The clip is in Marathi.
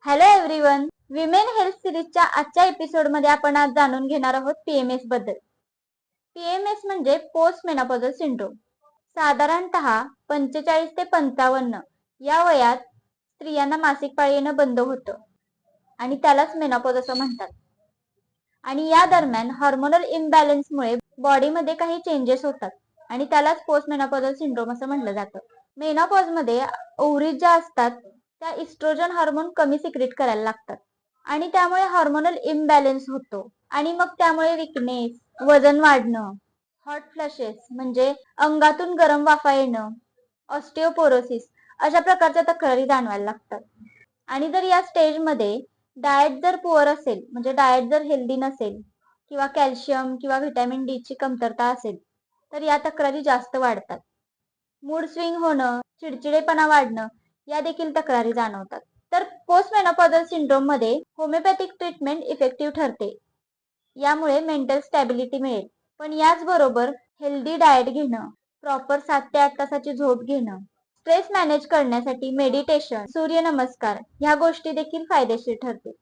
Hello everyone. विमेन हेल्थ सिरीजच्या आजच्या एपिसोडमध्ये आपण आज जाणून घेणार आहोत पीएमएस बद्दल. पीएमएस म्हणजे पोस्ट मेनोपॉजल सिंड्रोम. साधारणतः 45 ते 55 या वयात स्त्रियांना मासिक पाळी येणं बंद होतं आणि त्यालाच मेनोपॉज असं म्हणतात. आणि या दरम्यान हार्मोनल इम्बॅलन्समुळे बॉडीमध्ये काही चेंजेस होतात आणि त्यालाच पोस्ट मेनोपॉजल सिंड्रोम असं म्हटलं जातं. मेनोपॉजमध्ये ओव्हरीज ज्या असतात त्या इस्ट्रोजन हार्मोन कमी सिक्रेट करायला लागतात आणि त्यामुळे हार्मोनल इम्बॅलन्स होतो आणि मग त्यामुळे विकनेस, वजन वाढणं, हॉट फ्लॅशेस म्हणजे अंगातून गरम वाफा येणं, ऑस्टिओपोरोसिस अशा प्रकारच्या तक्रारी जाणवायला लागतात. आणि जर या स्टेजमध्ये डाएट जर पुअर असेल, म्हणजे डाएट जर हेल्दी नसेल किंवा कॅल्शियम किंवा व्हिटॅमिन डी ची कमतरता असेल तर या तक्रारी जास्त वाढतात. मूड स्विंग होणं, चिडचिडेपणा वाढणं या देखील तक्रारी जाणवतात. तर पोस्ट मेनोपॉजल सिंड्रोम मध्ये होमिओपॅथिक ट्रीटमेंट इफेक्टिव्ह ठरते. यामुळे मेंटल स्टॅबिलिटी मिळेल. पण याचबरोबर हेल्दी डाएट घेणं, प्रॉपर 7 ते 8 तासाची झोप घेणं, स्ट्रेस मॅनेज करण्यासाठी मेडिटेशन, सूर्यनमस्कार ह्या गोष्टी देखील फायदेशीर ठरतील.